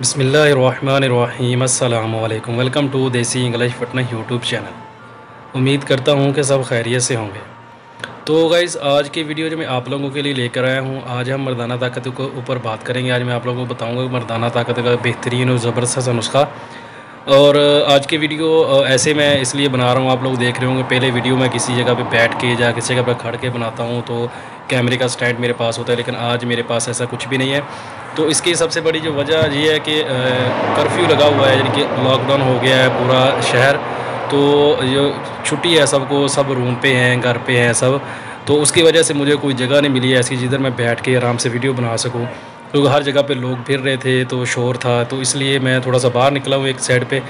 बिस्मिल्लाहिर्रहमानिर्रहीम अस्सलामु अलैकुम। वेलकम टू देसी इंग्लिश फिटनेस यूट्यूब चैनल। उम्मीद करता हूँ कि सब खैरियत से होंगे। तो गाइज़, आज की वीडियो जो मैं आप लोगों के लिए लेकर आया हूँ, आज हम मर्दाना ताकत के ऊपर बात करेंगे। आज मैं आप लोगों को बताऊँगा मर्दाना ताकत का बेहतरीन और ज़बरदस्त नुस्खा। और आज की वीडियो ऐसे मैं इसलिए बना रहा हूँ, आप लोग देख रहे होंगे पहले वीडियो मैं किसी जगह पे बैठ के या किसी जगह पर खड़ के बनाता हूँ तो कैमरे का स्टैंड मेरे पास होता है, लेकिन आज मेरे पास ऐसा कुछ भी नहीं है। तो इसकी सबसे बड़ी जो वजह ये है कि कर्फ्यू लगा हुआ है, यानी कि लॉकडाउन हो गया है पूरा शहर। तो जो छुट्टी है सबको, सब रूम पे हैं, घर पे हैं सब। तो उसकी वजह से मुझे कोई जगह नहीं मिली ऐसी जिधर मैं बैठ के आराम से वीडियो बना सकूँ, क्योंकि हर जगह पे लोग फिर रहे थे तो शोर था। तो इसलिए मैं थोड़ा सा बाहर निकला हूँ एक साइड पे,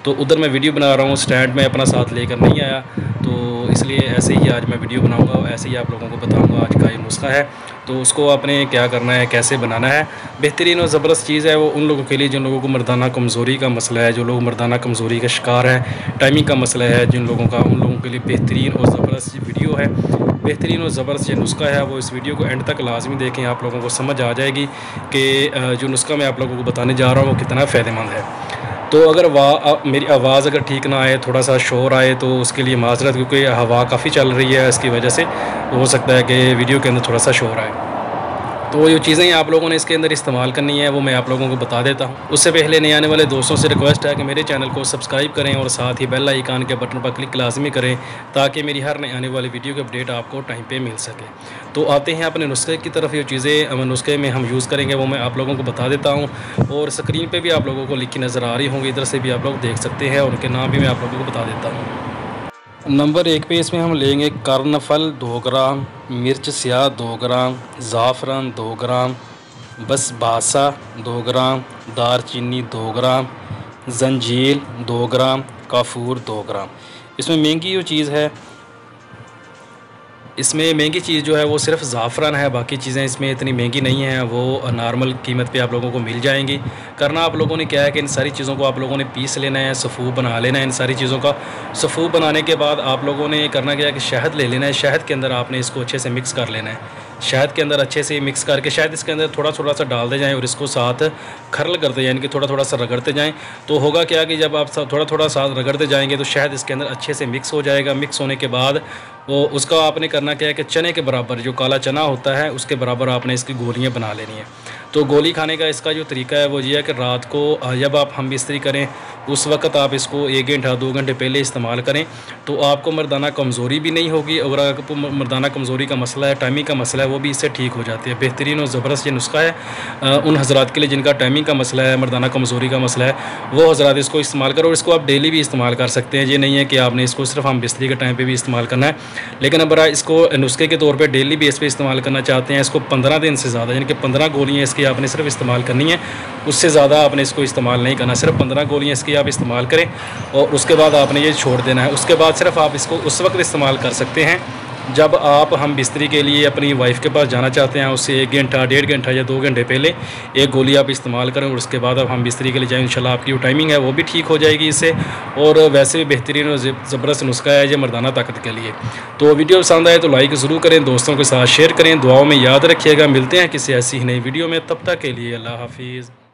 तो उधर मैं वीडियो बना रहा हूँ। स्टैंड में अपना साथ लेकर नहीं आया, तो इसलिए ऐसे ही आज मैं वीडियो बनाऊँगा, ऐसे ही आप लोगों को बताऊँगा आज का ये नुस्खा है। तो उसको आपने क्या करना है, कैसे बनाना है। बेहतरीन और ज़बरदस्त चीज़ है वो उन लोगों के लिए जिन लोगों को मर्दाना कमज़ोरी का मसला है, जो लोग मर्दाना कमज़ोरी का शिकार है, टाइमिंग का मसला है जिन लोगों का, उन लोगों के लिए बेहतरीन और ज़बरदस्त वीडियो है। बेहतरीन और ज़बरदस्त ये नुस्खा है, वो इस वीडियो को एंड तक लाजमी देखें, आप लोगों को समझ आ जाएगी कि जो नुस्खा मैं आप लोगों को बताने जा रहा हूँ वो कितना फ़ायदेमंद है। तो अगर मेरी आवाज़ अगर ठीक ना आए, थोड़ा सा शोर आए, तो उसके लिए माज़रत, क्योंकि हवा काफ़ी चल रही है, इसकी वजह से हो सकता है कि वीडियो के अंदर थोड़ा सा शोर आए। तो जो चीज़ें आप लोगों ने इसके अंदर इस्तेमाल करनी है वो मैं आप लोगों को बता देता हूँ। उससे पहले नए आने वाले दोस्तों से रिक्वेस्ट है कि मेरे चैनल को सब्सक्राइब करें और साथ ही बेल आइकन के बटन पर क्लिक लाजमी करें, ताकि मेरी हर नए आने वाली वीडियो की अपडेट आपको टाइम पे मिल सके। तो आते हैं अपने नुस्खे की तरफ। ये चीज़ें नुस्खे में हम यूज़ करेंगे वो मैं आप लोगों को बता देता हूँ, और स्क्रीन पर भी आप लोगों को लिखी नज़र आ रही होंगी, इधर से भी आप लोग देख सकते हैं, उनके नाम भी मैं आप लोगों को बता देता हूँ। नंबर 1 पे इसमें हम लेंगे कर्नफल 2 ग्राम, मिर्च स्याह 2 ग्राम, ज़ाफ़रान 2 ग्राम, बस बासा 2 ग्राम, दारचीनी 2 ग्राम, जंजीर 2 ग्राम, काफूर 2 ग्राम। इसमें महंगी जो चीज़ है, इसमें महंगी चीज़ जो है वो सिर्फ ज़ाफ़रान है, बाकी चीज़ें इसमें इतनी महंगी नहीं हैं, वो नॉर्मल कीमत पे आप लोगों को मिल जाएंगी। करना आप लोगों ने क्या है कि इन सारी चीज़ों को आप लोगों ने पीस लेना है, सफ़ूफ बना लेना है। इन सारी चीज़ों का सफ़ूफ बनाने के बाद आप लोगों ने करना क्या है कि शहद ले लेना है। शहद के अंदर आपने इसको अच्छे से मिक्स कर लेना है। शहद के अंदर अच्छे से मिक्स करके शहद इसके अंदर थोड़ा थोड़ा सा डालते जाएँ और इसको साथ खरल करते जाएँ, यानी कि थोड़ा थोड़ा सा रगड़ते जाएँ। तो होगा क्या कि जब आप थोड़ा थोड़ा साथ रगड़ते जाएंगे तो शहद इसके अंदर अच्छे से मिक्स हो जाएगा। मिक्स होने के बाद वो उसका आपने करना क्या है कि चने के बराबर, जो काला चना होता है उसके बराबर आपने इसकी गोलियां बना लेनी है। तो गोली खाने का इसका जो तरीका है वो ये है कि रात को जब आप हम बिस्तरी करें उस वक्त आप इसको 1 घंटा 2 घंटे पहले इस्तेमाल करें, तो आपको मर्दाना कमज़ोरी भी नहीं होगी। और अगर मर्दाना कमज़ोरी का मसला है, टाइमिंग का मसला है, वो भी इससे ठीक हो जाती है। बेहतरीन और ज़बरदस्त ये नुस्खा है उन हज़रात के लिए जिनका टाइमिंग का मसला है, मर्दाना कमज़ोरी का मसला है, वो हज़रात इसको इस्तेमाल करो। और इसको आप डेली भी इस्तेमाल कर सकते हैं। ये नहीं है कि आपने इसको सिर्फ हम बिस्तरी के टाइम पर भी इस्तेमाल करना है, लेकिन अगर इसको नुस्खे के तौर पे डेली बेस पे इस्तेमाल करना चाहते हैं, इसको 15 दिन से ज़्यादा, यानी कि 15 गोलियाँ इसकी आपने सिर्फ इस्तेमाल करनी है, उससे ज़्यादा आपने इसको इस्तेमाल नहीं करना। सिर्फ 15 गोलियाँ इसकी आप इस्तेमाल करें और उसके बाद आपने ये छोड़ देना है। उसके बाद सिर्फ आप इसको उस वक्त इस्तेमाल कर सकते हैं जब आप हम बिस्तरी के लिए अपनी वाइफ के पास जाना चाहते हैं। उससे 1 घंटा 1.5 घंटा या 2 घंटे पहले एक गोली आप इस्तेमाल करें और उसके बाद अब हम बिस्तरी के लिए जाएँ। इंशाल्लाह आपकी जो टाइमिंग है वो भी ठीक हो जाएगी इससे। और वैसे भी बेहतरीन और ज़बरदस्त नुस्खा है ये मर्दाना ताकत के लिए। तो वीडियो पसंद आए तो लाइक ज़रूर करें, दोस्तों के साथ शेयर करें, दुआओं में याद रखिएगा। मिलते हैं किसी ऐसी ही नई वीडियो में, तब तक के लिए अल्लाह हाफिज़।